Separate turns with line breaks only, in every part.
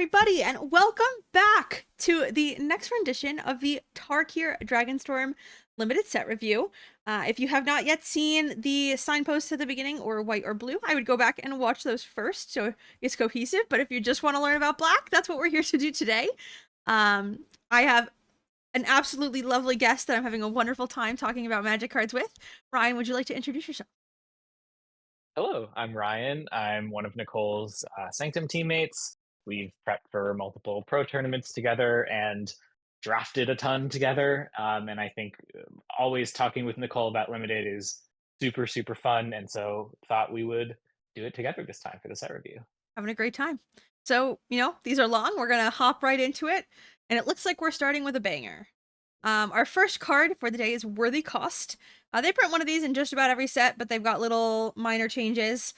everybody, and welcome back to the next rendition of the Tarkir Dragonstorm limited set review. If you have not yet seen the signposts at the beginning, or white or blue, I would go back and watch those first so it's cohesive. But if you just want to learn about black, that's what we're here to do today. I have an absolutely lovely guest that I'm having a wonderful time talking about Magic cards with. Ryan, would you like to introduce yourself?
Hello, I'm Ryan. I'm one of Nicole's Sanctum teammates. We've prepped for multiple pro tournaments together and drafted a ton together. And I think always talking with Nicole about Limited is super, super fun. And so thought we would do it together this time for the set review.
Having a great time. So, these are long. We're going to hop right into it. And it looks like we're starting with a banger. Our first card for the day is Worthy Cost. They print one of these in just about every set, but they've got little minor changes.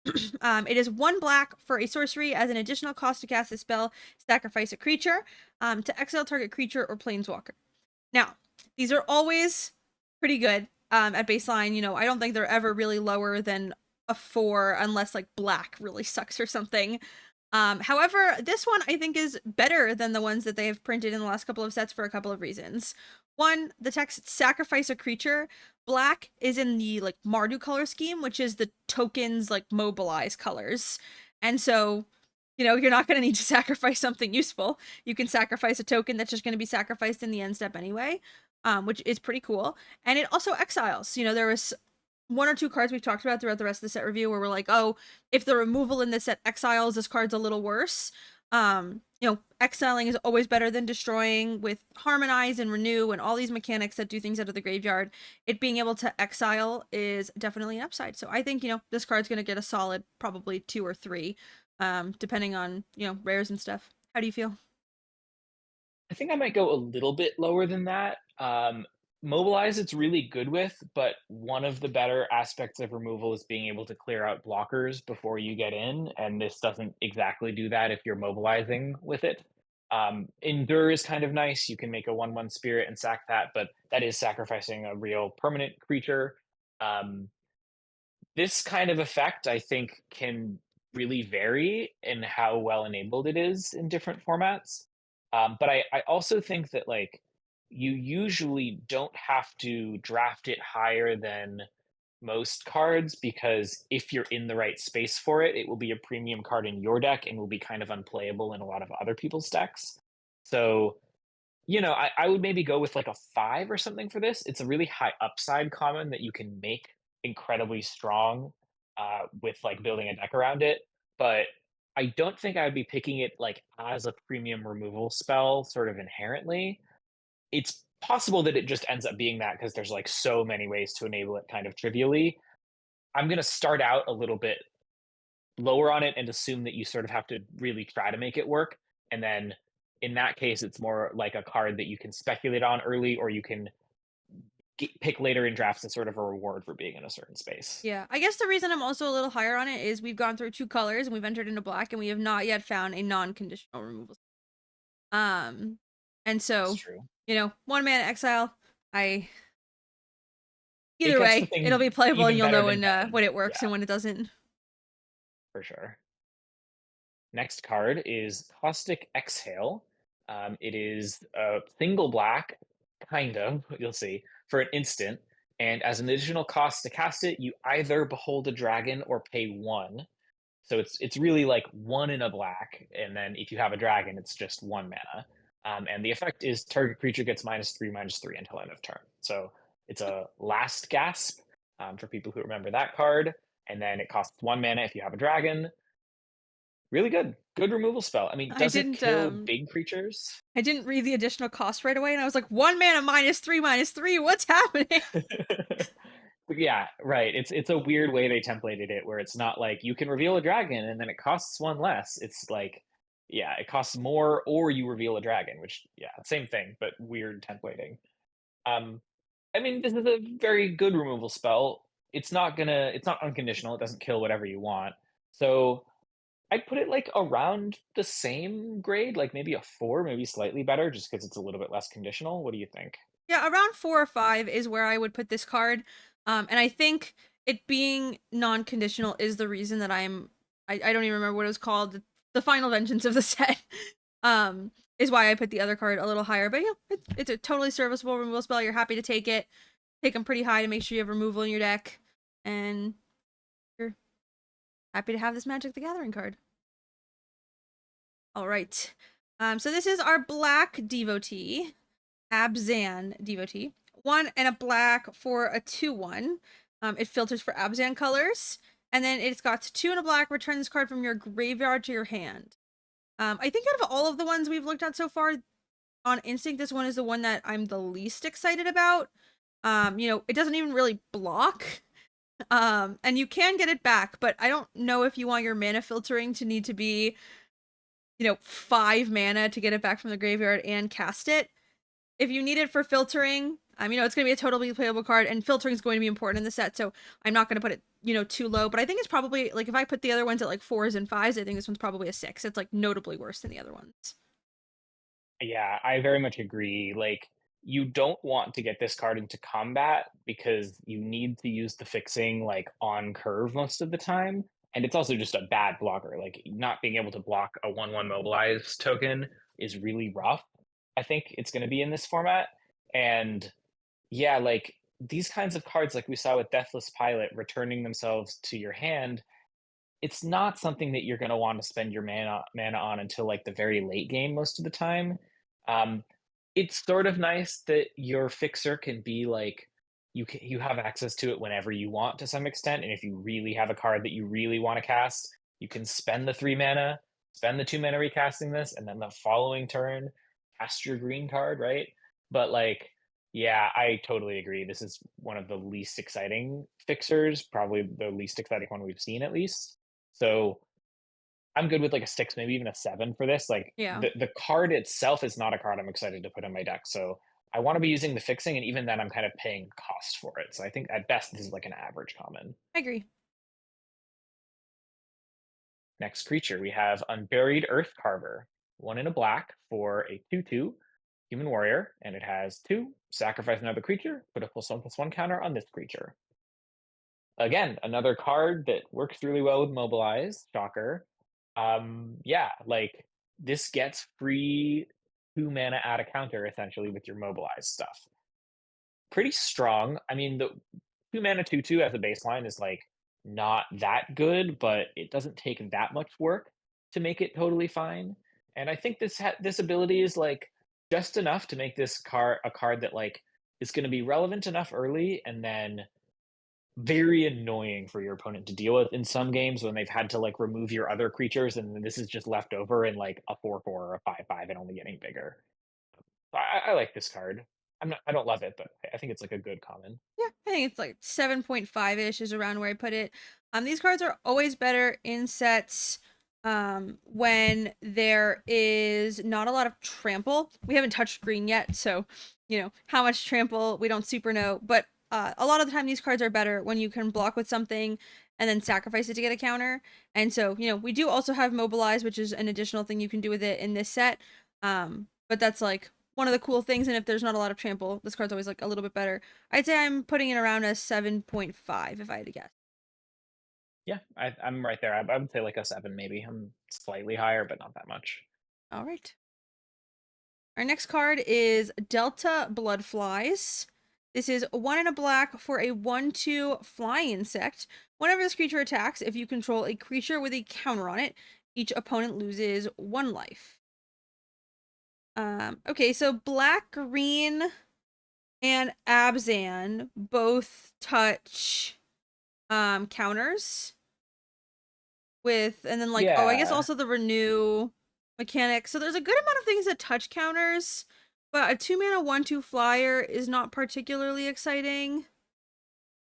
It is 1 black for a sorcery. As an additional cost to cast a spell, sacrifice a creature to exile target creature or planeswalker. Now, these are always pretty good at baseline. I don't think they're ever really lower than a 4 unless like black really sucks or something. However, this one I think is better than the ones that they have printed in the last couple of sets for a couple of reasons. One, the text sacrifice a creature. Black is in the like Mardu color scheme, which is the tokens like mobilize colors. And so, you're not going to need to sacrifice something useful. You can sacrifice a token that's just going to be sacrificed in the end step anyway, which is pretty cool. And it also exiles. There was one or two cards we've talked about throughout the rest of the set review where we're like, oh, if the removal in this set exiles, this card's a little worse. Exiling is always better than destroying. With Harmonize and Renew and all these mechanics that do things out of the graveyard, it being able to exile is definitely an upside. So I think, this card's going to get a solid probably 2 or 3, depending on, rares and stuff. How do you feel?
I think I might go a little bit lower than that. Mobilize, it's really good with, but one of the better aspects of removal is being able to clear out blockers before you get in, and this doesn't exactly do that if you're mobilizing with it. Endure is kind of nice. You can make a 1/1 spirit and sack that, but that is sacrificing a real permanent creature. Um, this kind of effect, I think, can really vary in how well enabled it is in different formats. But I also think that like you usually don't have to draft it higher than most cards because if you're in the right space for it, it will be a premium card in your deck and will be kind of unplayable in a lot of other people's decks. So, I would maybe go with like a 5 or something for this. It's a really high upside common that you can make incredibly strong with like building a deck around it. But I don't think I would be picking it like as a premium removal spell sort of inherently. It's possible that it just ends up being that because there's like so many ways to enable it kind of trivially. I'm going to start out a little bit lower on it and assume that you sort of have to really try to make it work. And then in that case, it's more like a card that you can speculate on early or you can pick later in drafts as sort of a reward for being in a certain space.
Yeah, I guess the reason I'm also a little higher on it is we've gone through 2 colors and we've entered into black, and we have not yet found a non-conditional removal. Um, and
That's
so,
true.
1 mana exile. I
It
Either
gets the
way, it'll
thing
be playable, and
even
you'll
better
know
than
when
dead.
it works
Yeah,
and when it doesn't.
for sure. Next card is Caustic Exhale. It is a single black, kind of, you'll see, for an instant. And as an additional cost to cast it, you either behold a dragon or pay 1. So it's really like 1 in a black, and then if you have a dragon, it's just 1 mana. And the effect is target creature gets -3/-3 until end of turn. So it's a last gasp for people who remember that card. And then it costs 1 mana if you have a dragon. Really good. Good removal spell. I mean,
I
does it
didn't
kill
um
big creatures?
I didn't read the additional cost right away, and I was like, 1 mana -3/-3. What's happening?
Yeah, right. It's a weird way they templated it where it's not like you can reveal a dragon and then it costs 1 less. It's like, yeah, it costs more or you reveal a dragon, which yeah, same thing, but weird templating. Um, I mean, this is a very good removal spell. It's not unconditional. It doesn't kill whatever you want. So I'd put it like around the same grade, like maybe a 4, maybe slightly better, just because it's a little bit less conditional. What do you think?
Yeah, around 4 or 5 is where I would put this card. And I think it being non-conditional is the reason that I don't even remember what it was called. the final vengeance of the set. Um, is why I put the other card a little higher. But yeah, it's a totally serviceable removal spell. You're happy to take it. Take them pretty high to make sure you have removal in your deck, and you're happy to have this Magic the Gathering card. All right. So this is our black devotee, Abzan devotee. 1 and a black for a 2/1. It filters for Abzan colors. And then it's got 2 and a black, return this card from your graveyard to your hand. I think out of all of the ones we've looked at so far on Instinct, this one is the one that I'm the least excited about. It doesn't even really block. And you can get it back, but I don't know if you want your mana filtering to need to be, 5 mana to get it back from the graveyard and cast it. If you need it for filtering, it's going to be a totally playable card, and filtering is going to be important in the set, so I'm not going to put it, too low, but I think it's probably, like, if I put the other ones at, like, 4s and 5s, I think this one's probably a 6. It's, like, notably worse than the other ones.
Yeah, I very much agree. Like, you don't want to get this card into combat because you need to use the fixing like on curve most of the time. And it's also just a bad blocker. Like, not being able to block a 1/1 mobilize token is really rough. I think it's going to be in this format. And yeah, like these kinds of cards, like we saw with Deathless Pilot, returning themselves to your hand, it's not something that you're going to want to spend your mana on until like the very late game most of the time. Um, it's sort of nice that your fixer can be like you have access to it whenever you want to some extent, and if you really have a card that you really want to cast, you can spend the 3 mana, spend the 2 mana recasting this, and then the following turn cast your green card, right? But like, yeah, I totally agree. This is one of the least exciting fixers, probably the least exciting one we've seen at least. So I'm good with like a 6, maybe even a 7 for this. Like
Yeah,
the card itself is not a card I'm excited to put in my deck. So I want to be using the fixing, and even then I'm kind of paying cost for it. So I think at best this is like an average common.
I agree.
Next creature, we have Unburied Earth Carver. 1 in a black for a 2/2 human warrior, and it has 2. Sacrifice another creature, put a +1/+1 counter on this creature. Again, another card that works really well with Mobilize. Shocker. Yeah, like this gets free 2 mana add a counter essentially with your Mobilize stuff. Pretty strong. I mean, the 2 mana 2/2 as a baseline is like not that good, but it doesn't take that much work to make it totally fine. And I think this ability is like just enough to make this card a card that like is going to be relevant enough early, and then very annoying for your opponent to deal with in some games when they've had to like remove your other creatures, and then this is just left over in like a 4/4 or a 5/5 and only getting bigger. I like this card. I don't love it, but I think it's like a good common.
Yeah, I think it's like 7.5 ish is around where I put it. These cards are always better in sets when there is not a lot of trample. We haven't touched green yet, so how much trample we don't super know. But a lot of the time, these cards are better when you can block with something and then sacrifice it to get a counter. And so we do also have mobilize, which is an additional thing you can do with it in this set. But that's like one of the cool things. And if there's not a lot of trample, this card's always like a little bit better. I'd say I'm putting it around a 7.5 if I had to guess.
Yeah, I'm right there. I would say like a 7 maybe. I'm slightly higher, but not that much.
All right. Our next card is Delta Bloodflies. This is 1 and a black for a 1/2 fly insect. Whenever this creature attacks, if you control a creature with a counter on it, each opponent loses 1 life. Okay, so black, green, and Abzan both touch counters with, and then like, oh, I guess
Yeah,
also the renew mechanic. So there's a good amount of things that touch counters, but a 2 mana 1/2 flyer is not particularly exciting.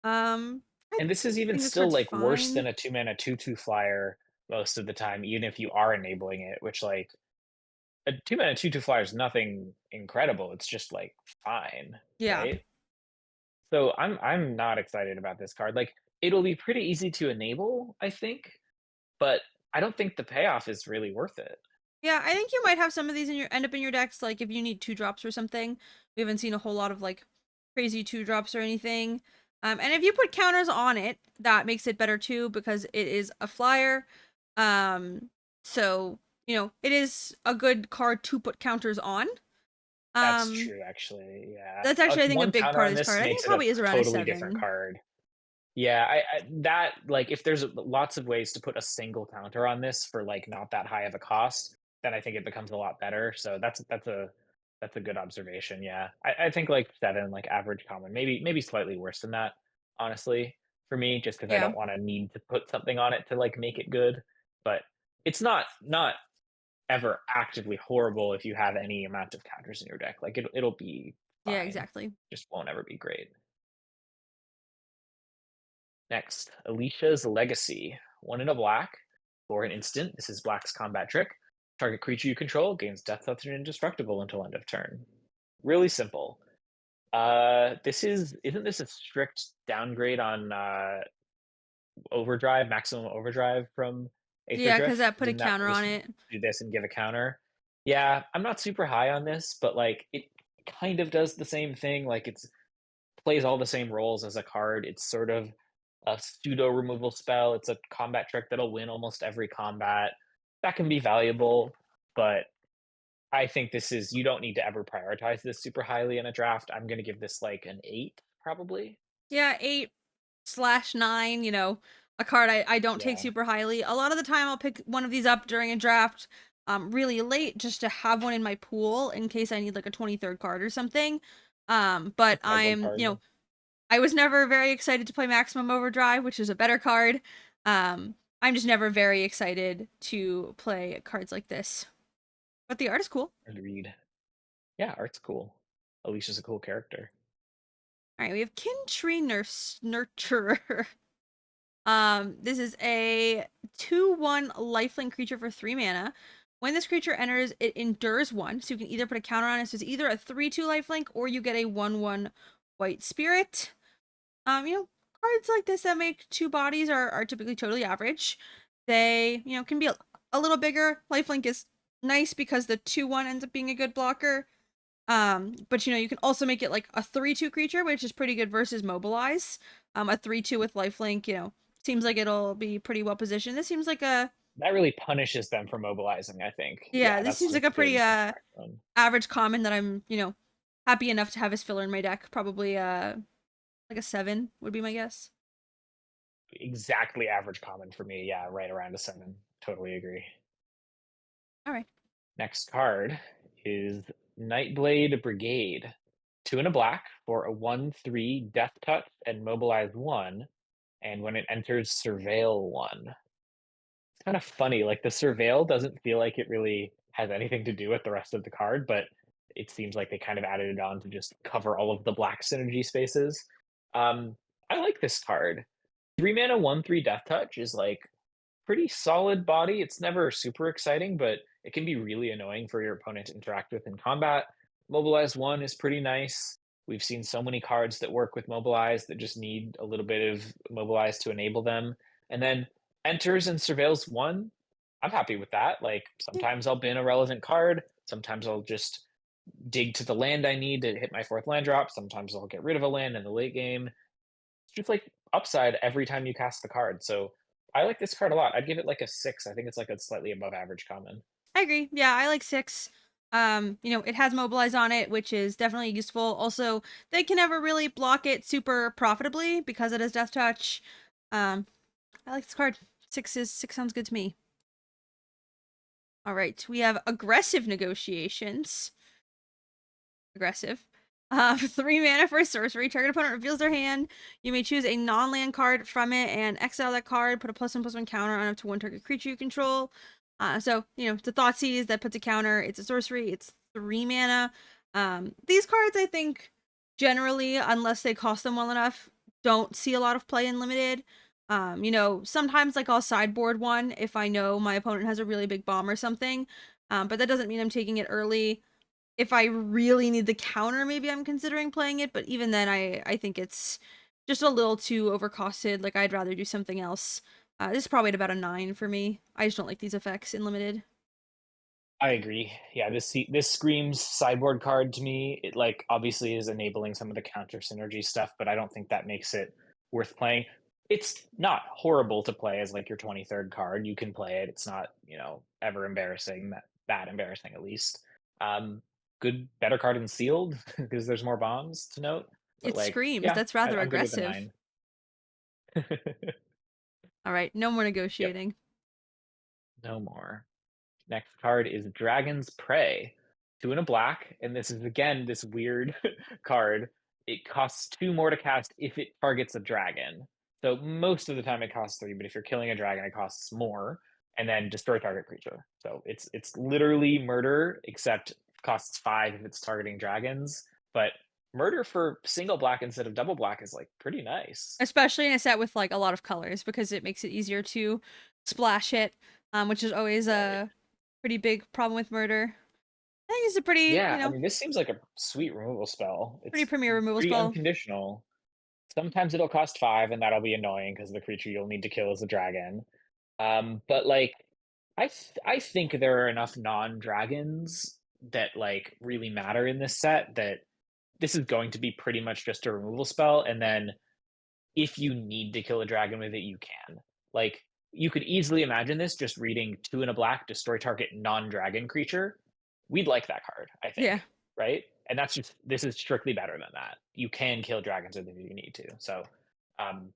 I
and this is even
think this
still
card's
like worse
fine.
than a 2 mana 2/2 flyer most of the time, even if you are enabling it, which like a 2 mana 2/2 flyer is nothing incredible. It's just like fine,
Yeah.
right? So I'm not excited about this card. Like it'll be pretty easy to enable, I think, but I don't think the payoff is really worth it.
Yeah, I think you might have some of these in your end up in your decks, like if you need 2 drops or something. We haven't seen a whole lot of like crazy 2 drops or anything. And if you put counters on it, that makes it better too because it is a flyer. Um, So, it is a good card to put counters on.
That's
Um,
true, actually. Yeah,
that's actually, I think, a
one
big
counter
part of
on
this
this
card. I think
makes
it
it a
probably is around a
totally different
7.
card. Yeah, that like if there's lots of ways to put a single counter on this for like not that high of a cost, then I think it becomes a lot better. So that's a good observation. Yeah, I think like 7, like average common, maybe slightly worse than that, honestly, for me, just because I
Yeah.
don't want to need to put something on it to like make it good. But it's not ever actively horrible if you have any amount of counters in your deck. Like it'll be
Yeah,
fine,
exactly.
just won't ever be great. Next, Alicia's Legacy. One in a black. For an instant, this is black's combat trick. Target creature you control gains death touch and indestructible until end of turn. Really simple. This isn't this a strict downgrade on overdrive, maximum overdrive from Aether
Yeah, because
Drift?
that put a
Didn't that
counter on
just
it.
do this and give a counter? Yeah, I'm not super high on this, but like it kind of does the same thing. Like it's plays all the same roles as a card. It's sort of a pseudo removal spell. It's a combat trick that'll win almost every combat. That can be valuable, but I think this is you don't need to ever prioritize this super highly in a draft. I'm going to give this like an 8 probably.
Yeah, 8/9, a card I don't take
Yeah,
super highly. A lot of the time I'll pick one of these up during a draft really late just to have one in my pool in case I need like a 23rd card or something. But
sideboard card.
I was never very excited to play Maximum Overdrive, which is a better card. I'm just never very excited to play cards like this. But the art is cool.
Agreed. Yeah, art's cool. Alicia's a cool character.
All right, we have Kintree Nurturer. This is a 2/1 lifelink creature for 3 mana. When this creature enters, it endures 1, so you can either put a counter on it, so it's either a 3/2 lifelink or you get a 1/1 white spirit. Cards like this that make 2 bodies are typically totally average. They, can be a little bigger. Lifelink is nice because the 2/1 ends up being a good blocker. But you can also make it like a 3/2 creature, which is pretty good versus mobilize. A 3/2 with lifelink, seems like it'll be pretty well positioned. This seems like a
That really punishes them for mobilizing, I think.
Yeah,
Yeah,
this seems like
that's
a
a good
pretty
impact one.
average common that I'm, happy enough to have as filler in my deck. Probably like a 7 would be my guess.
Exactly average common for me. Yeah, right around a 7. Totally agree.
All right.
Next card is Nightblade Brigade. 2 and a black for a 1/3 Death Touch and Mobilize 1. And when it enters, Surveil 1. It's kind of funny. Like the Surveil doesn't feel like it really has anything to do with the rest of the card, but it seems like they kind of added it on to just cover all of the black synergy spaces. I like this card. 3 mana, 1/3 Death Touch is like pretty solid body. It's never super exciting, but it can be really annoying for your opponent to interact with in combat. Mobilize 1 is pretty nice. We've seen so many cards that work with Mobilize that just need a little bit of Mobilize to enable them. And then enters and surveils 1. I'm happy with that. Like
Yeah,
sometimes I'll bin a relevant card. Sometimes I'll just dig to the land I need to hit my 4th land drop. Sometimes I'll get rid of a land in the late game. It's just like upside every time you cast the card. So I like this card a lot. I'd give it like a 6. I think it's like a slightly above average common.
I agree. Yeah, I like 6. It has mobilize on it, which is definitely useful. Also, they can never really block it super profitably because it has death touch. Um, I like this card. 6 sounds good to me. All right, we have aggressive negotiations. Aggressive. 3 mana for a sorcery. Target opponent reveals their hand. You may choose a non-land card from it and exile that card. Put a +1/+1 counter on up to 1 target creature you control. It's a Thoughtseize that puts a counter. It's a sorcery. It's 3 mana. These cards, I think, generally, unless they cost them well enough, don't see a lot of play in limited. Sometimes like I'll sideboard one if I know my opponent has a really big bomb or something. But that doesn't mean I'm taking it early. If I really need the counter, maybe I'm considering playing it, but even then I think it's just a little too overcosted. Like I'd rather do something else. This is probably at about a 9 for me. I just don't like these effects in limited.
I agree. Yeah, this screams sideboard card to me. It like obviously is enabling some of the counter synergy stuff, but I don't think that makes it worth playing. It's not horrible to play as like your 23rd card. You can play it. It's not, ever embarrassing, that embarrassing at least. Um, better card than sealed because there's more bombs to note. But
It
like,
screams.
yeah,
That's rather
I'm good with the
aggressive.
9.
All right, no more
Yep,
negotiating.
no more. Next card is Dragon's Prey. 2 and a black, and this is again this weird card. It costs 2 more to cast if it targets a dragon. So most of the time it costs 3, but if you're killing a dragon, it costs more. And then destroy target creature. So it's literally murder, except costs 5 if it's targeting dragons. But murder for single black instead of double black is like pretty nice.
Especially in a set with like a lot of colors because it makes it easier to splash it, which is always
Right.
a pretty big problem with murder. I think it's a pretty,
Yeah, I mean, this seems like a sweet removal spell.
pretty
It's
premier removal
pretty
spell.
unconditional. Sometimes it'll cost 5, and that'll be annoying because the creature you'll need to kill is a dragon. But like, I think there are enough non-dragons that like really matter in this set that this is going to be pretty much just a removal spell, and then if you need to kill a dragon with it, you can. Like, you could easily imagine this just reading 2 and a black, destroy target non-dragon creature. We'd like that card, I
Yeah.
think, right? And that's just this is strictly better than that. You can kill dragons with it if you need to. So, um,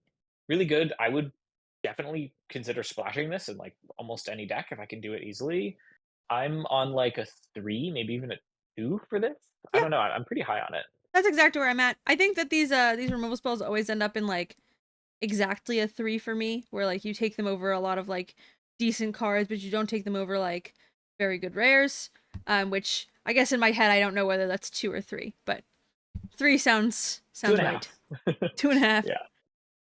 really good. I would definitely consider splashing this in like almost any deck if I can do it easily. I'm on like a 3, maybe even a 2 for this. I
Yeah,
don't know. I'm pretty high on it.
that's exactly where I'm at. I think that these removal spells always end up in like exactly a 3 for me, where like you take them over a lot of like decent cards, but you don't take them over like very good rares. Which I guess in my head I don't know whether that's 2 or 3, but 3
Two
sounds
and a
right.
half.
2.5.
Yeah.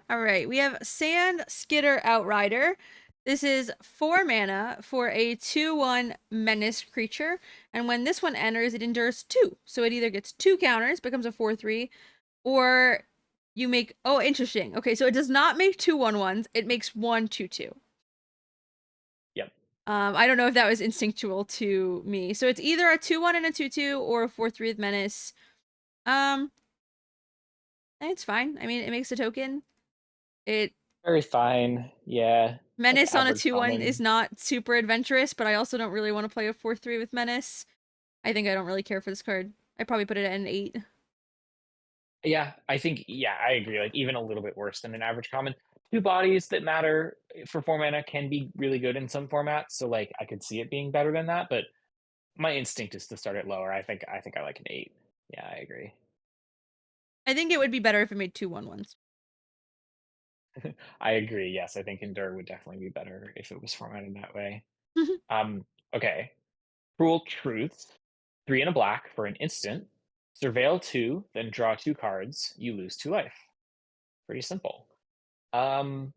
All right, we have Sand Skitter Outrider. This is 4 mana for a 2/1 menace creature, and when this one enters, it endures 2. So it either gets 2 counters, becomes a 4/3, or you make. Oh, interesting. Okay, so it does not make 2/1/1s, it makes 1/2/2.
Yep.
I don't know if that was instinctual to me. So it's either a 2/1 and a 2/2, or a 4/3 with menace. Um, it's fine. I mean, it makes a token. It
Very fine. Yeah. Like
Menace on a
average
2/1 is
common.
not super adventurous, but I also don't really want to play a 4/3 with Menace. I think I don't really care for this card. I probably put it at an 8.
Yeah, I think yeah, I agree. Like even a little bit worse than an average common. 2 bodies that matter for 4 mana can be really good in some formats. So like I could see it being better than that, but my instinct is to start it lower. I think I like an 8. Yeah, I agree.
I think it would be better if it made 2/1/1s.
I agree. Yes, I think Endure would definitely be better if it was formatted that way. Okay. Cruel Truths. 3 and a black for an instant. Surveil 2, then draw 2 cards. You lose 2 life. Pretty simple. Um,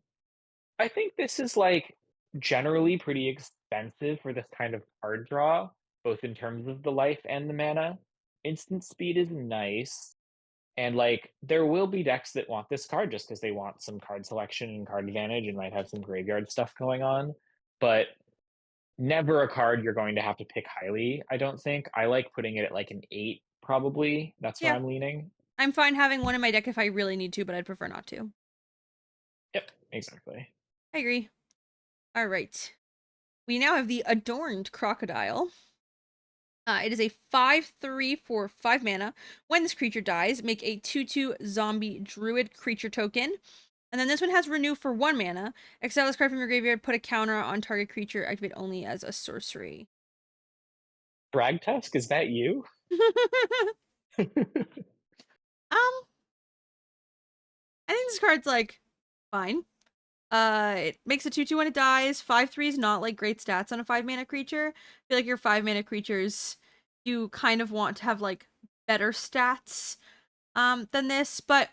I think this is like generally pretty expensive for this kind of card draw, both in terms of the life and the mana. Instant speed is nice. And like there will be decks that want this card just because they want some card selection and card advantage and might have some graveyard stuff going on. But never a card you're going to have to pick highly, I don't think. I like putting it at like an 8, probably. That's where
Yeah,
I'm leaning.
I'm fine having one in my deck if I really need to, but I'd prefer not to.
Yep, exactly.
I agree. All right. We now have the Adorned Crocodile. It is a 5/3 for 5 mana. When this creature dies, make a 2/2 zombie druid creature token. And then this one has renew for 1 mana. Exile this card from your graveyard, put a counter on target creature, activate only as a sorcery.
Brag Tusk, is that you?
um, I think this card's like fine. It makes a 2/2 when it dies. 5/3 is not like great stats on a 5 mana creature. I feel like your 5 mana creatures, you kind of want to have like better stats than this. But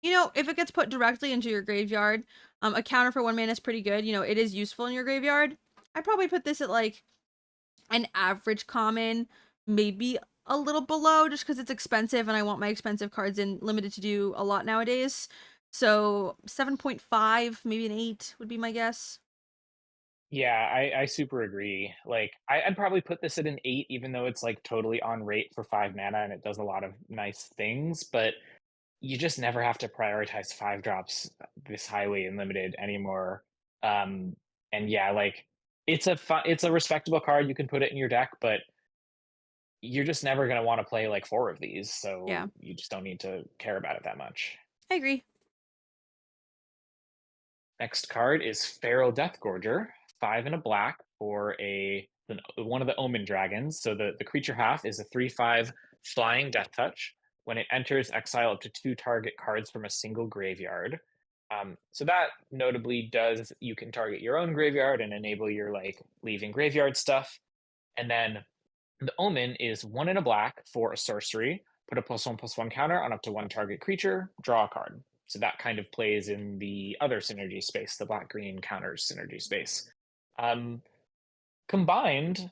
if it gets put directly into your graveyard, a counter for 1 mana is pretty good. It is useful in your graveyard. I'd probably put this at like an average common, maybe a little below, just because it's expensive and I want my expensive cards in limited to do a lot nowadays. So 7.5, maybe an 8 would be my guess.
Yeah, I super agree. Like, I'd probably put this at an 8, even though it's like totally on rate for 5 mana and it does a lot of nice things. But you just never have to prioritize 5 drops this highly in limited anymore. Um, and yeah, like, it's a respectable card, you can put it in your deck, but you're just never gonna wanna play, like, 4 of these,
Yeah,
so you just don't need to care about it that much.
I agree.
Next card is Feral Deathgorger, 5 and a black for one of the Omen dragons. So the creature half is a 3/5 flying death touch. When it enters, exile up to 2 target cards from a single graveyard. So that notably does you can target your own graveyard and enable your like leaving graveyard stuff. And then the Omen is 1 and a black for a sorcery. Put a +1/+1 counter on up to 1 target creature, draw a card. So that kind of plays in the other synergy space, the black green counters synergy space. Um, Combined,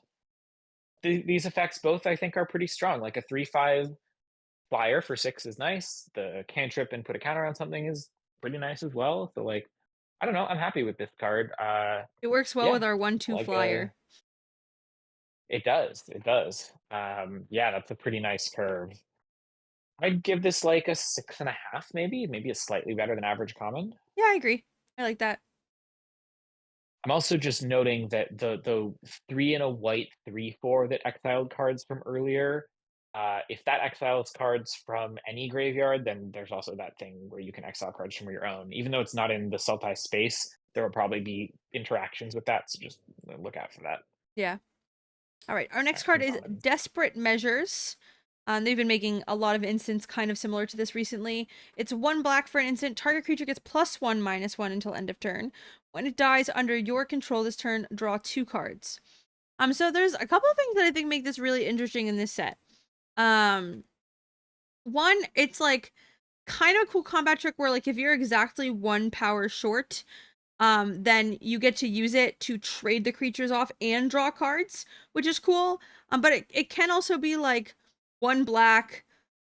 these effects both I think are pretty strong. Like a 3/5 flyer for 6 is nice. The cantrip and put a counter on something is pretty nice as well. So like, I don't know, I'm happy with this card.
It works well with
Yeah,
our 1/2
like a
flyer.
it does, it does. Yeah, that's a pretty nice curve. I'd give this like a 6.5, maybe a slightly better than average common.
Yeah, I agree. I like that.
I'm also just noting that the 3 and a white 3/4 that exiled cards from earlier, if that exiles cards from any graveyard, then there's also that thing where you can exile cards from your own. Even though it's not in the Sultai space, there will probably be interactions with that, so just look out for that.
Yeah. All right. Our next
Alright,
card is
uncommon.
Desperate Measures. They've been making a lot of instants kind of similar to this recently. It's 1 black for an instant. Target creature gets +1/-1 until end of turn. When it dies under your control this turn, draw 2 cards. So there's a couple of things that I think make this really interesting in this set. Um, One, it's like kind of a cool combat trick where like if you're exactly 1 power short, then you get to use it to trade the creatures off and draw cards, which is cool. But it can also be like 1 black,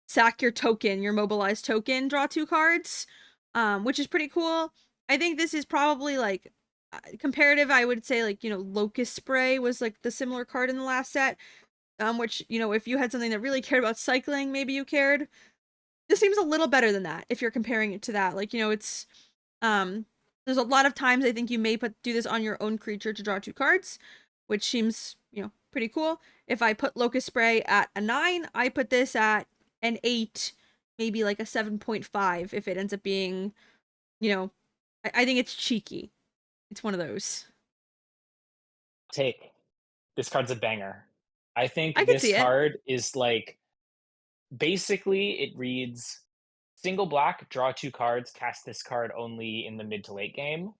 sack your token, your mobilized token, draw 2 cards, which is pretty cool. I think this is probably like comparative. I would say like Locust Spray was like the similar card in the last set, which if you had something that really cared about cycling, maybe you cared. This seems a little better than that if you're comparing it to that. Like it's um, there's a lot of times I think you may do this on your own creature to draw 2 cards, which seems, pretty cool. If I put Locust Spray at a 9, I put this at an 8, maybe like a 7.5 if it ends up being, you know, I think it's cheeky. It's one of those.
Take. This card's a banger. I
I
think
could
this
see it.
card is like basically it reads single black, draw 2 cards, cast this card only in the mid to late game.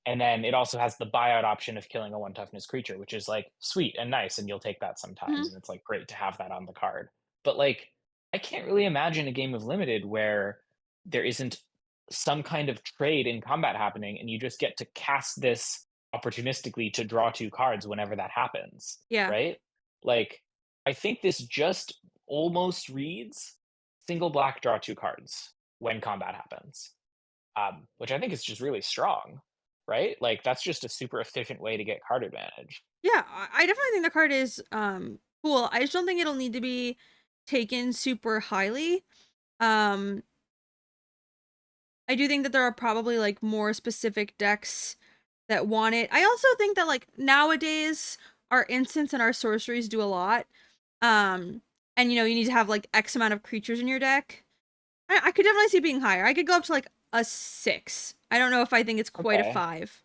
And then it also has the buyout option of killing a 1 toughness creature, which is like sweet and nice, and you'll take that sometimes.
Mhm.
And it's like great to have that on the card. But like, I can't really imagine a game of limited where there isn't some kind of trade in combat happening, and you just get to cast this opportunistically to draw 2 cards whenever that happens,
Yeah.
right? Like, I think this just almost reads single black, draw 2 cards when combat happens, which I think is just really strong, right? Like that's just a super efficient way to get card advantage.
Yeah, I definitely think the card is cool. I just don't think it'll need to be taken super highly. Um I do think that there are probably like more specific decks that want it. I also think that like nowadays our instants and our sorceries do a lot. Um and you need to have like X amount of creatures in your deck. I could definitely see it being higher. I could go up to like a 6. I don't know if I think it's quite a
Okay.
5.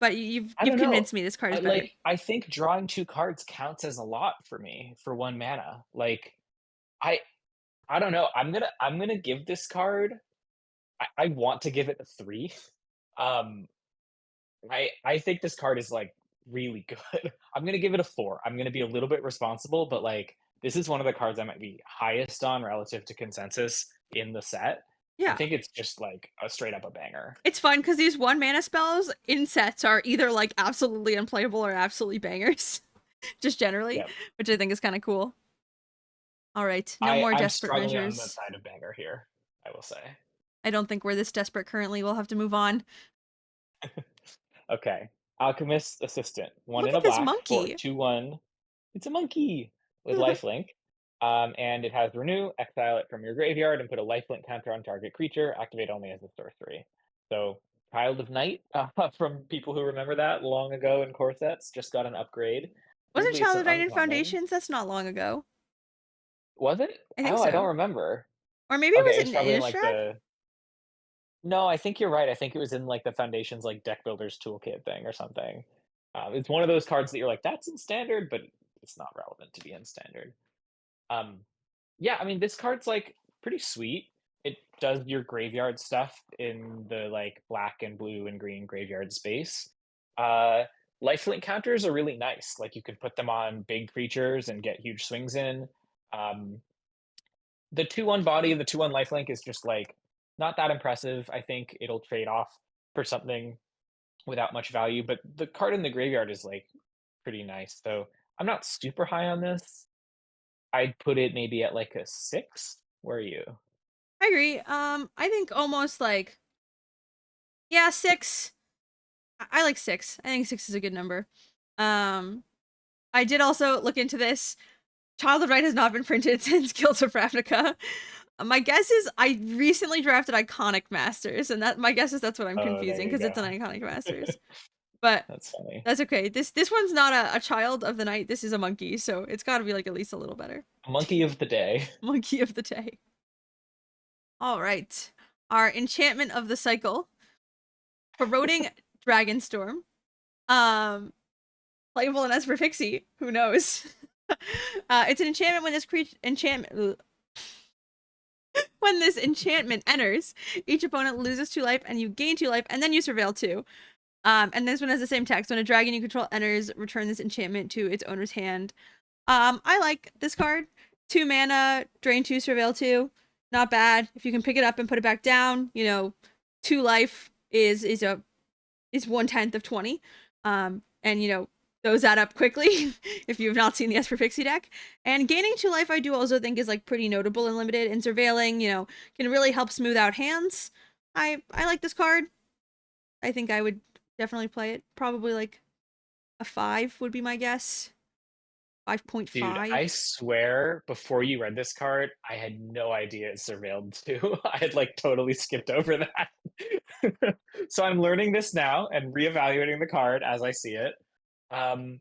But you've
I
you've
don't know.
convinced me this card
I
is better.
like I think drawing 2 cards counts as a lot for me for 1 mana. Like I I don't know. I'm gonna give this card I want to give it a 3. Um I think this card is like really good. I'm gonna give it a 4. I'm gonna be a little bit responsible, but like this is one of the cards I might be highest on relative to consensus in the set. I
Yeah.
think it's just like a straight up a banger.
It's fun because these 1 mana spells in sets are either like absolutely unplayable or absolutely bangers. Just generally,
Yep.
which I think is kind of cool. All right, no more
I'm
desperate
struggling on the
measures.
side of banger here, I will say.
I don't think we're this desperate currently. We'll have to move on.
Okay. Alchemist Assistant. 1
Look
in a
at this
black for
monkey.
2/1. It's a monkey with lifelink. And it has renew, exile it from your graveyard, and put a lifelink counter on target creature. Activate only as a sorcery. So, Child of Night, from people who remember that long ago in core sets, just got an upgrade.
Wasn't
Weirdly, it's
Child
an
of Night in
uncommon.
Foundations? That's not long ago.
Was it?
I think
Oh, I don't
so.
remember.
Or maybe it was
Okay, it was
in
probably in like
Innistrad?
the. No, I think you're right. I think it was in like the Foundations like deck builders toolkit thing or something. It's one of those cards that you're like, that's in standard, but it's not relevant to be in standard. Um, yeah, I mean, this card's like pretty sweet. It does your graveyard stuff in the like black and blue and green graveyard space. Uh, Lifelink counters are really nice. Like you can put them on big creatures and get huge swings in. Um, the 2/1 body and the 2/1 lifelink is just like not that impressive. I think it'll trade off for something without much value, but the card in the graveyard is like pretty nice. So I'm not super high on this. I'd put it maybe at like a 6. Where are you?
I agree. I think almost like, yeah, 6. I like 6. I think 6 is a good number. Um, I did also look into this. Child of Night has not been printed since Guilds of Ravnica. My guess is I recently drafted Iconic Masters, and that my guess is that's what I'm
Oh, there
confusing
you
because
go.
it's an Iconic Masters. But
That's funny.
that's okay. This one's not a Child of the Night. This is a monkey, so it's got to be like at least a little better.
Monkey of the day.
Monkey of the day. All right, our enchantment of the cycle, corroding Dragonstorm. Um, Playable in Esper Pixie. Who knows? It's an enchantment when this creature enchantment. When this enchantment enters, each opponent loses 2 life and you gain 2 life, and then you surveil 2. And this one has the same text. When a dragon you control enters, return this enchantment to its owner's hand. I like this card. 2 mana, drain 2, surveil 2. Not bad. If you can pick it up and put it back down, 2 life is 1/10 of 20. And those add up quickly if you've not seen the Esper Pixie deck. And gaining 2 life, I do also think is like pretty notable and limited. And surveilling, can really help smooth out hands. I like this card. I think I would definitely play it. Probably like a 5 would be my guess.
Dude, I
5.5.
swear before you read this card, I had no idea it surveilled too. I had like totally skipped over that. So I'm learning this now and reevaluating the card as I see it. Um,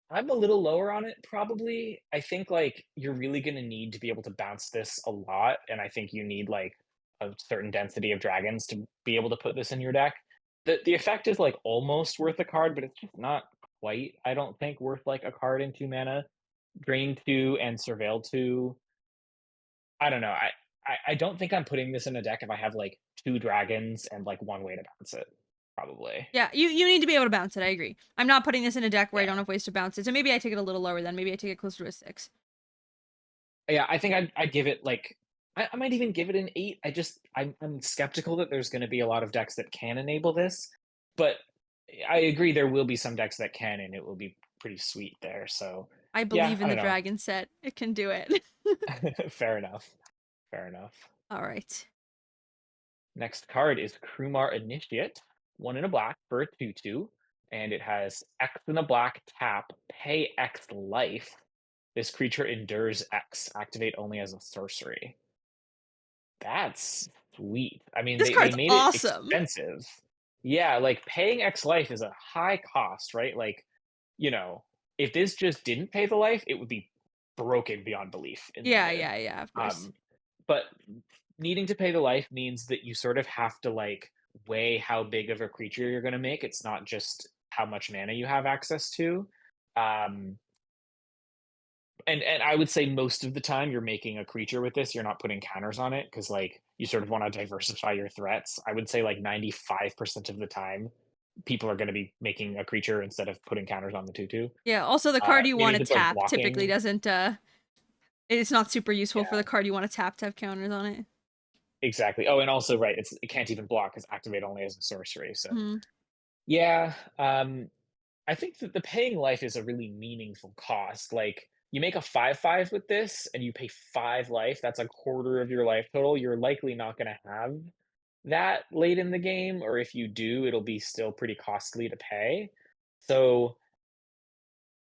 I'm a little lower on it, probably. I think like you're really going to need to be able to bounce this a lot, and I think you need like a certain density of dragons to be able to put this in your deck. The effect is like almost worth a card, but it's just not quite. I don't think worth like a card in 2 mana. Drain 2 and Surveil 2. I don't know. I don't think I'm putting this in a deck if I have like 2 dragons and like one way to bounce it. Probably.
Yeah, you need to be able to bounce it. I agree. I'm not putting this in a deck where I don't
Yeah.
have ways to bounce it. So maybe I take it a little lower then. Maybe I take it closer to a 6.
Yeah, I think I'd give it like I might even give it an 8. I'm skeptical that there's going to be a lot of decks that can enable this, but I agree there will be some decks that can, and it will be pretty sweet there. So
I
yeah,
believe
I
in the
don't know.
dragon set. It can do it.
Fair enough. Fair enough.
All right.
Next card is Krumar Initiate, 1 and a black for a 2/2, and it has X and a black tap, pay X life. This creature endures X, activate only as a sorcery. That's sweet. I mean,
This
they
card's
made it
awesome.
expensive. Yeah, like paying X life is a high cost, right? Like, you know, if this just didn't pay the life, it would be broken beyond belief in
Yeah,
limited.
yeah, yeah, of course.
Um, but needing to pay the life means that you sort of have to like weigh how big of a creature you're going to make. It's not just how much mana you have access to. Um, and I would say most of the time you're making a creature with this, you're not putting counters on it because like you sort of want to diversify your threats. I would say like 95% of the time people are going to be making a creature instead of putting counters on the 2/2.
Yeah, also the card you want
Meaning
to
that they're
tap typically
blocking.
doesn't it's not super useful for
Yeah,
the card you want to tap to have counters on it.
exactly. Oh, and also right, it can't even block because activate only as a sorcery. So
Hmm.
yeah, I think that the paying life is a really meaningful cost. Like you make a 5/5 with this and you pay 5 life, that's a quarter of your life total. You're likely not going to have that late in the game, or if you do, it'll be still pretty costly to pay. So,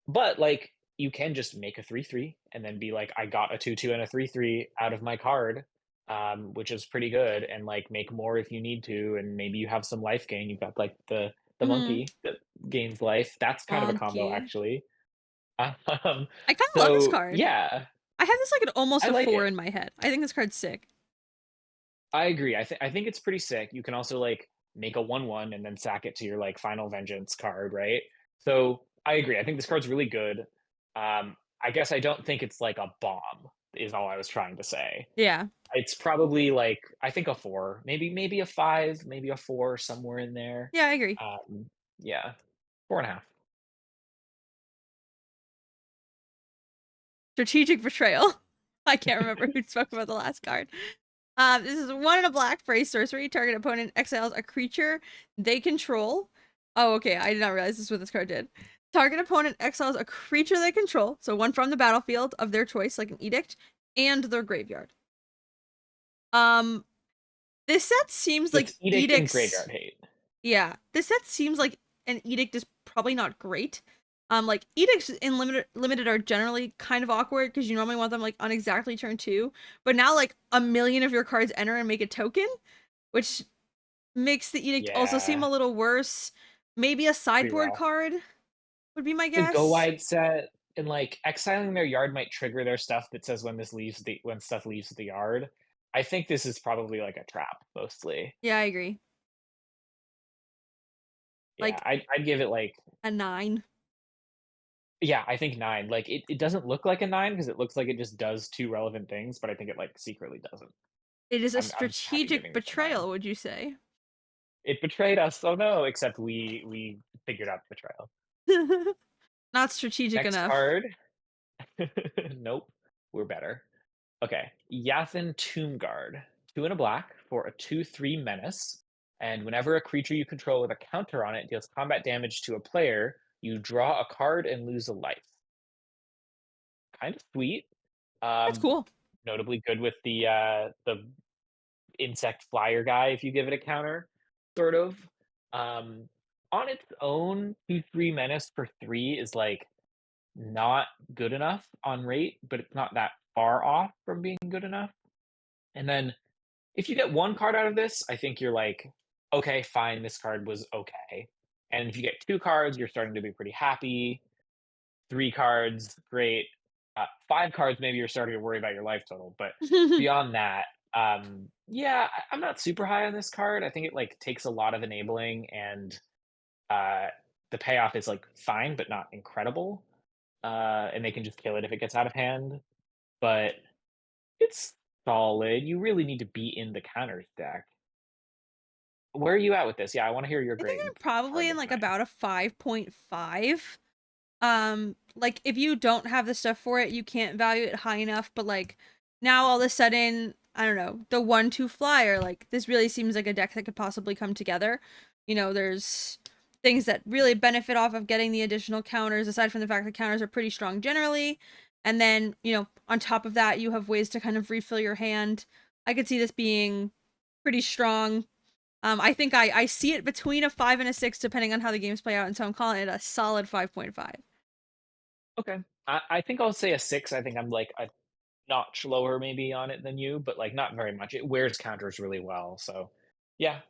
but like you can just make a 3/3 and then be like, "I got a 2/2 and a 3/3 out of my card," which is pretty good, and, like, make more if you need to, and maybe you have some life gain. You've got, like, the
Mhm.
monkey that gains life. That's kind of a combo,
Donkey.
actually. Um,
I kinda love this
so,
card.
yeah,
I have this like at almost
I
a
like
4
it.
in my head. I think this card's sick.
I agree. I think it's pretty sick. You can also like make a 1/1 and then sack it to your like final vengeance card, right? So I agree. I think this card's really good. I guess I don't think it's like a bomb, is all I was trying to say.
Yeah.
It's probably like I think a 4, maybe a 5, maybe a 4, somewhere in there.
Yeah, I agree.
Yeah, 4.5.
Strategic Betrayal. I can't remember who spoke about the last card. This is 1 in a black for a sorcery. Target opponent exiles a creature they control. Oh, okay. I did not realize this is what this card did. Target opponent exiles a creature they control, so one from the battlefield of their choice, like an edict, and their graveyard. Um, this set seems
So
like
it's edict and
edicts.
graveyard hate.
Yeah, this set seems like an edict is probably not great. Like edicts in limited are generally kind of awkward because you normally want them like on exactly turn 2, but now like a million of your cards enter and make a token, which makes the edict also seem
Yeah,
a little worse. Maybe a
pretty
sideboard
rough.
card would be my
The go
guess.
wide set and like exiling their yard might trigger their stuff that says when stuff leaves the yard. I think this is probably like a trap mostly.
Yeah, I agree.
Yeah,
Like
I'd give it like
a 9.
yeah, I think 9. Like it doesn't look like a 9 because it looks like it just does two relevant things, but I think it like secretly doesn't.
It is a
I'm happy
strategic
giving this a 9.
betrayal, would you say?
It betrayed us. Oh no, except we figured out the betrayal.
Not strategic
Next
enough.
card. Nope. We're better. Okay, Yathen Tombguard. 2 and a black for a 2/3 menace. And whenever a creature you control with a counter on it deals combat damage to a player, you draw a card and lose a life. Kind of sweet.
That's
Um,
cool.
Notably good with the insect flyer guy if you give it a counter, sort of. Um, on its own, 2/3 menace for 3 is like not good enough on rate, but it's not that far off from being good enough. And then if you get one card out of this, I think you're like, okay, fine, this card was okay. And if you get two cards, you're starting to be pretty happy. Three cards, great. Five cards, maybe you're starting to worry about your life total. But beyond that, yeah, I'm not super high on this card. I think it like takes a lot of enabling, and uh, the payoff is like fine, but not incredible. And they can just kill it if it gets out of hand. But it's solid. You really need to be in the counters deck. Where are you at with this? Yeah, I wanna hear your
I think
grade
I'm probably
card
in
to
like
9.
about a 5.5. Like if you don't have the stuff for it, you can't value it high enough, but like now all of a sudden, I don't know, the 1/2 flyer, like this really seems like a deck that could possibly come together. There's things that really benefit off of getting the additional counters, aside from the fact that counters are pretty strong generally. And then, on top of that, you have ways to kind of refill your hand. I could see this being pretty strong. I think I see it between a 5 and a 6, depending on how the games play out, and so I'm calling it a solid 5.5.
Okay. I think I'll say a 6. I think I'm, like, a notch lower maybe on it than you, but, like, not very much. It wears counters really well, so yeah,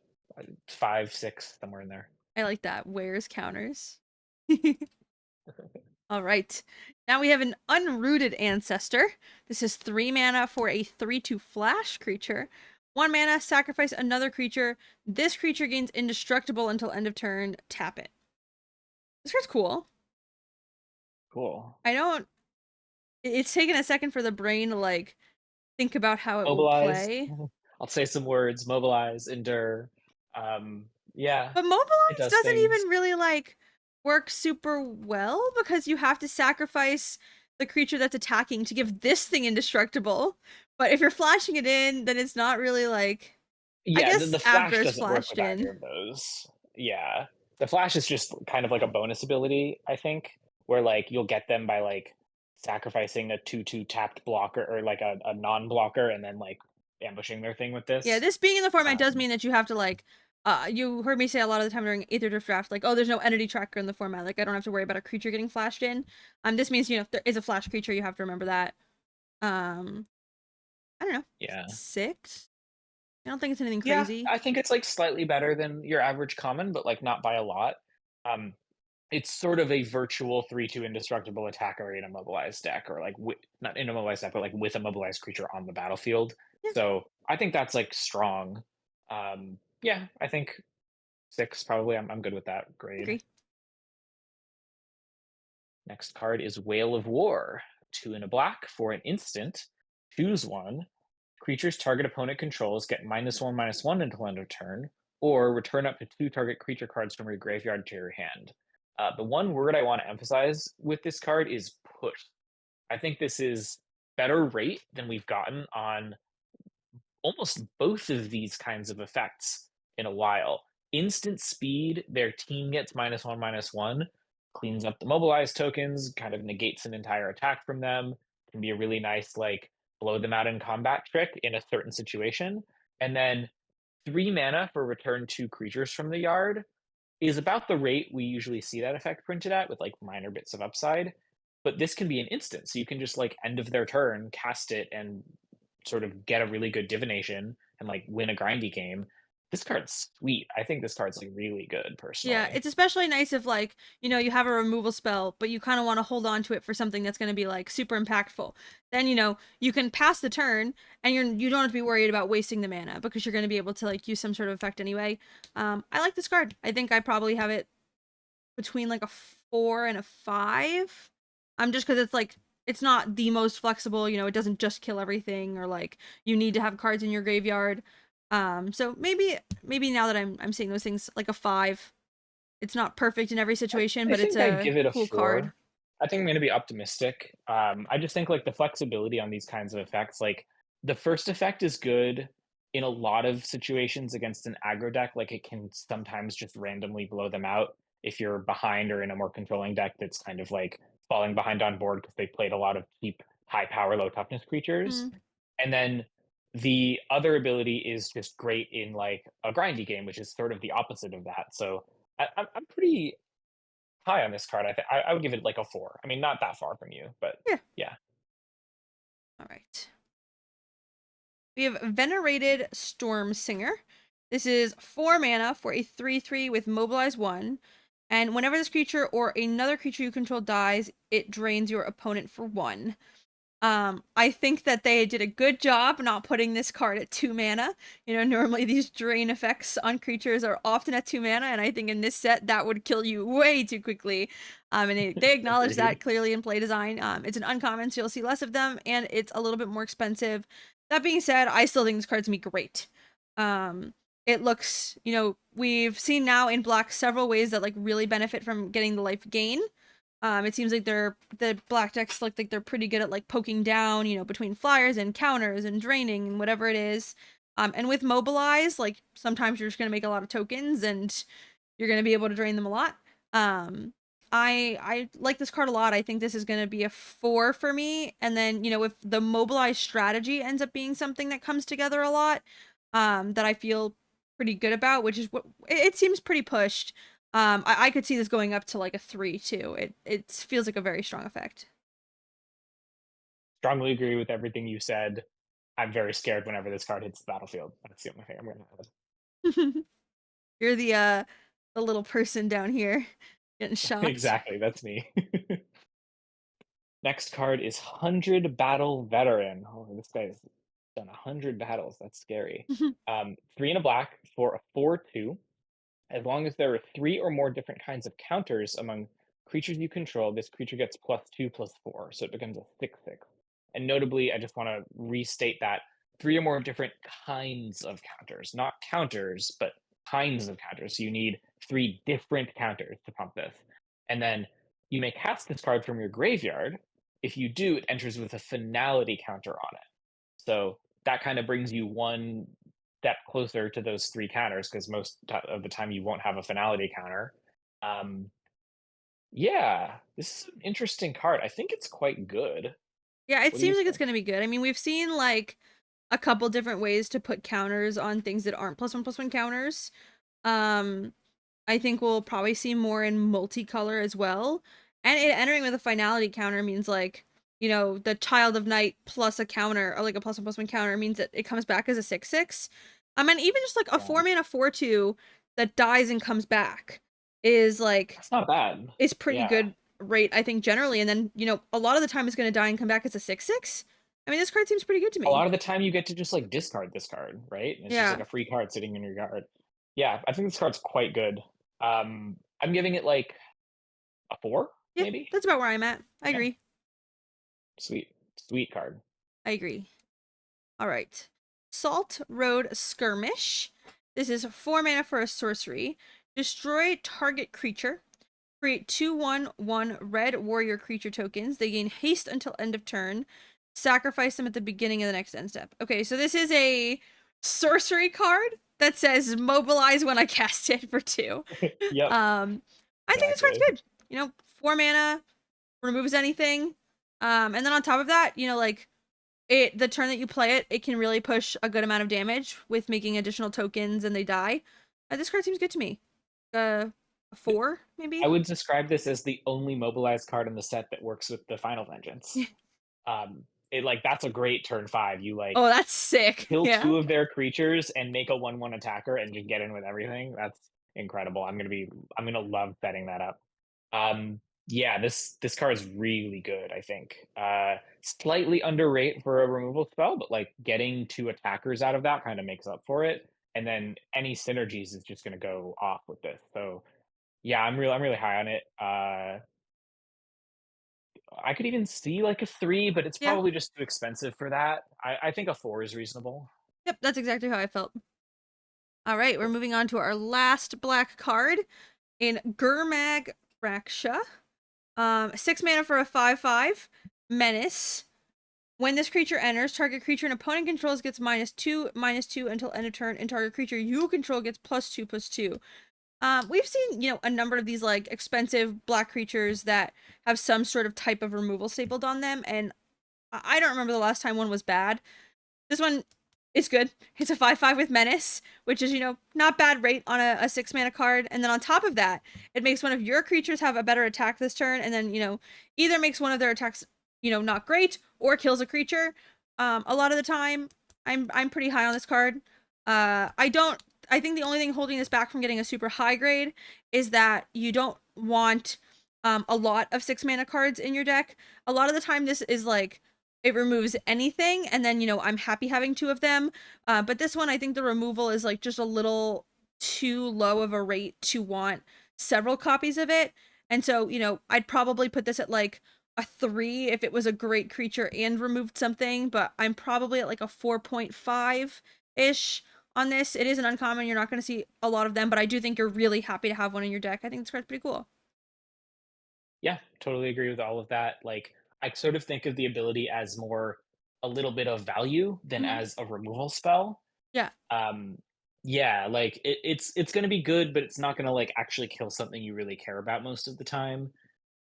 5, 6, somewhere in there.
I like that. Where's counters? All right. Now we have an unrooted ancestor. This is 3 mana for a 3/2 flash creature. 1 mana, sacrifice another creature. This creature gains indestructible until end of turn. Tap it. This card's cool.
Cool.
I don't. It's taken a second for the brain to like think about how it will
Mobilize.
play.
I'll say some words, mobilize, endure. Yeah,
But
it
mobilize
does
doesn't
things.
even really like work super well because you have to sacrifice the creature that's attacking to give this thing indestructible. But if you're flashing it in, then it's not really like, I
Yeah,
guess
the
after
flash
it's
doesn't work
flashed
with either
in.
of those. Yeah. The flash is just kind of like a bonus ability, I think, where, like, you'll get them by, like, sacrificing a 2/2 tapped blocker or, like, a non-blocker and then, like, ambushing their thing with
Yeah,
this.
this being in the format does
Um
mean that you have to like You heard me say a lot of the time during Aether Drift Draft, like, oh, there's no entity tracker in the format. Like, I don't have to worry about a creature getting flashed in. This means, if there is a flash creature, you have to remember that. Um, I don't know,
Yeah.
6? I don't think it's anything
Yeah,
crazy.
I think it's, like, slightly better than your average common, but, like, not by a lot. Um, it's sort of a virtual 3/2 indestructible attacker in a mobilized deck, or, like, not in a mobilized deck, but, like, with a mobilized creature on the battlefield.
Yeah,
So, I think that's, like, strong. Yeah, I think 6 probably, I'm good with that grade.
agree.
Next card is Whale of War. 2 and a black for an instant. Choose one. Creatures target opponent controls get -1/-1 until end of turn, or return up to 2 target creature cards from your graveyard to your hand. The one word I want to emphasize with this card is push. I think this is better rate than we've gotten on almost both of these kinds of effects in a while. Instant speed, their team gets -1/-1, cleans up the mobilized tokens, kind of negates an entire attack from them. Can be a really nice, like, blow them out in combat trick in a certain situation. And then 3 mana for return 2 creatures from the yard is about the rate we usually see that effect printed at, with like minor bits of upside. But this can be an instant, so you can just like end of their turn, cast it, and sort of get a really good divination and like win a grindy game. This card's sweet. I think this card's like really good
Yeah,
personally.
it's especially nice if like, you have a removal spell, but you kind of want to hold on to it for something that's going to be like super impactful. Then, you can pass the turn and you don't have to be worried about wasting the mana because you're going to be able to like use some sort of effect anyway. I like this card. I think I probably have it between like a 4 and a 5. Just because it's like it's not the most flexible, it doesn't just kill everything or like you need to have cards in your graveyard. So maybe now that I'm seeing those things like a 5. It's not perfect in every
I,
situation,
I
but it's
think I'd
a
give it a
cool card.
4. I think I'm going to be optimistic. I just think like the flexibility on these kinds of effects, like the first effect is good in a lot of situations against an aggro deck. Like it can sometimes just randomly blow them out if you're behind or in a more controlling deck that's kind of like falling behind on board because they played a lot of cheap, high power, low toughness creatures.
Mm.
And then the other ability is just great in like a grindy game, which is sort of the opposite of that. So I'm pretty high on this card. I would give it like a 4. I mean, not that far from you, but
Yeah.
yeah.
All right. We have Venerated Storm Singer. This is 4 mana for a 3/3 with Mobilize 1. And whenever this creature or another creature you control dies, it drains your opponent for 1. I think that they did a good job not putting this card at 2 mana. Normally these drain effects on creatures are often at 2 mana, and I think in this set that would kill you way too quickly. And they acknowledge
Agreed.
that clearly in play design. It's an uncommon, so you'll see less of them, and it's a little bit more expensive. That being said, I still think this card's gonna be great. It looks, we've seen now in black several ways that like really benefit from getting the life gain. It seems like the black decks look like they're pretty good at like poking down, between flyers and counters and draining and whatever it is. And with mobilize, like sometimes you're just gonna make a lot of tokens and you're gonna be able to drain them a lot. Um, I like this card a lot. I think this is gonna be a 4 for me. And then if the mobilize strategy ends up being something that comes together a lot, that I feel pretty good about, which is what it seems pretty pushed. I could see this going up to like a 3 too. It feels like a very strong effect.
Strongly agree with everything you said. I'm very scared whenever this card hits the battlefield. That's the only thing I'm going to
You're the little person down here getting
add.
shocked.
Exactly, that's me. Next card is 100 Battle Veteran. Oh, this guy's done 100 battles. That's scary. 3 and a black for a 4/2. As long as there are 3 or more different kinds of counters among creatures you control, this creature gets +2/+4, so it becomes a 6/6. And notably, I just want to restate that 3 or more different kinds of counters, not counters, but kinds of counters. So you need 3 different counters to pump this. And then you may cast this card from your graveyard. If you do, it enters with a finality counter on it. So that kind of brings you one step closer to those 3 counters because of the time you won't have a finality counter. Um, yeah, this is an interesting card. I think it's quite good.
Yeah, it
What do you
seems like it's
think?
gonna be good. I mean, we've seen like a couple different ways to put counters on things that aren't +1/+1 counters. Um, I think we'll probably see more in multicolor as well. And it entering with a finality counter means like, the Child of Night plus a counter, or like a plus 1/+1 counter means that it comes back as a 6/6. And even just like a
Yeah,
4 mana 4/2 that dies and comes back is like
that's not bad.
is pretty
Yeah.
good rate, I think, generally. And then, a lot of the time it's gonna die and come back as a 6/6. I mean, this card seems pretty good to
A lot
me.
of the time you get to just, like, discard this card, right? And it's just, like,
Yeah.
a free card sitting in your yard. Yeah, I think this card's quite good. I'm giving it, like, a 4,
Yeah,
maybe?
that's about where I'm at. I
Yeah,
agree.
sweet. Sweet card.
I agree. All right. Salt Road Skirmish. This is 4 mana for a sorcery. Destroy target creature. Create 2/1/1 red warrior creature tokens. They gain haste until end of turn. Sacrifice them at the beginning of the next end step. Okay, so this is a sorcery card that says mobilize when I cast it for 2.
Yep,
I think this card's
exactly.
good. 4 mana, removes anything. And then on top of that, like the turn that you play it, it can really push a good amount of damage with making additional tokens and they die. This card seems good to me. A 4,
I
maybe?
would describe this as the only mobilized card in the set that works with the Final Vengeance. That's a great turn 5. You,
Oh,
like,
that's sick.
kill
Yeah.
2 of their creatures and make a 1/1 attacker and just get in with everything. That's incredible. I'm gonna love setting that up. Yeah, this card is really good, I think. Slightly underrated for a removal spell, but, like, getting 2 attackers out of that kinda makes up for it, and then any synergies is just gonna go off with this. So, yeah, I'm really high on it. I could even see, like, a 3, but it's
Yeah.
probably just too expensive for that. I think a 4 is reasonable.
Yep, that's exactly how I felt. All right, we're moving on to our last black card in Gurmag Raksha. 6 mana for a 5/5 menace. When this creature enters, target creature an opponent controls gets -2/-2 until end of turn, and target creature you control gets +2/+2. We've seen, a number of these like expensive black creatures that have some sort of type of removal stapled on them, and I don't remember the last time one was bad. This one is good. It's a 5/5 with menace, which is, not bad rate on a 6 mana card. And then on top of that, it makes one of your creatures have a better attack this turn, and then, either makes one of their attacks, not great, or kills a creature. A lot of the time, I'm pretty high on this card. I don't I think the only thing holding this back from getting a super high grade is that you don't want a lot of 6 mana cards in your deck. A lot of the time this is like it removes anything, and then I'm happy having 2 of them. But this one, I think the removal is like just a little too low of a rate to want several copies of it. And so, I'd probably put this at like a 3 if it was a great creature and removed something, but I'm probably at like a 4.5 ish on this. It is an uncommon, you're not going to see a lot of them, but I do think you're really happy to have one in your deck. I think this card's pretty cool.
Yeah, totally agree with all of that. Like, I sort of think of the ability as more a little bit of value than
Mhm.
as a removal spell.
Yeah.
Um, yeah, like it's gonna be good, but it's not gonna like actually kill something you really care about most of the time.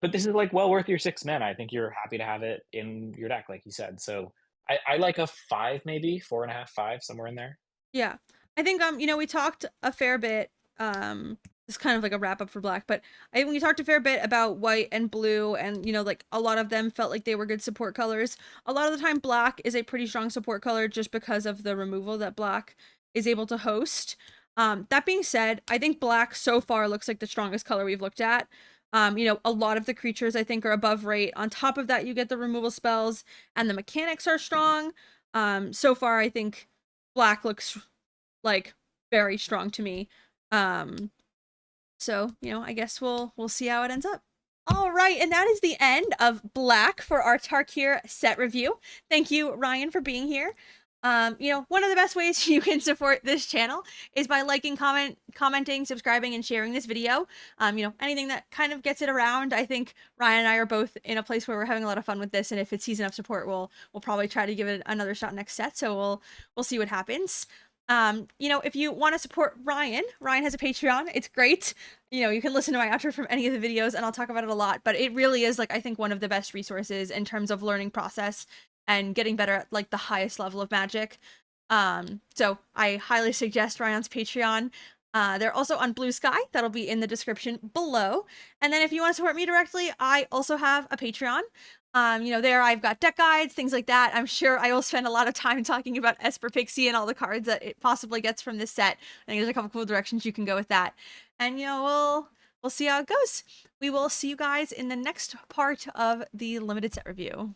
But this is like well worth your 6 mana. I think you're happy to have it in your deck, like you said. So I like a 5, maybe 4.5, 5, somewhere in there.
Yeah. I think we talked a fair bit, this is kind of like a wrap up for black, but I think we talked a fair bit about white and blue, and like a lot of them felt like they were good support colors. A lot of the time black is a pretty strong support color just because of the removal that black is able to host. That being said, I think black so far looks like the strongest color we've looked at. A lot of the creatures I think are above rate. On top of that, you get the removal spells and the mechanics are strong. So far I think black looks like very strong to me. Um, so, I guess we'll see how it ends up. All right, and that is the end of Black for our Tarkir set review. Thank you, Ryan, for being here. One of the best ways you can support this channel is by liking, commenting, subscribing, and sharing this video. Anything that kind of gets it around. I think Ryan and I are both in a place where we're having a lot of fun with this, and if it sees enough support, we'll probably try to give it another shot next set. So we'll see what happens. If you want to support Ryan, Ryan has a Patreon. It's great. You can listen to my outro from any of the videos and I'll talk about it a lot, but it really is like I think one of the best resources in terms of learning process and getting better at like the highest level of magic. So I highly suggest Ryan's Patreon. They're also on Blue Sky. That'll be in the description below. And then if you want to support me directly, I also have a Patreon. There I've got deck guides, things like that. I'm sure I will spend a lot of time talking about Esper Pixie and all the cards that it possibly gets from this set. I think there's a couple cool directions you can go with that. And we'll see how it goes. We will see you guys in the next part of the limited set review.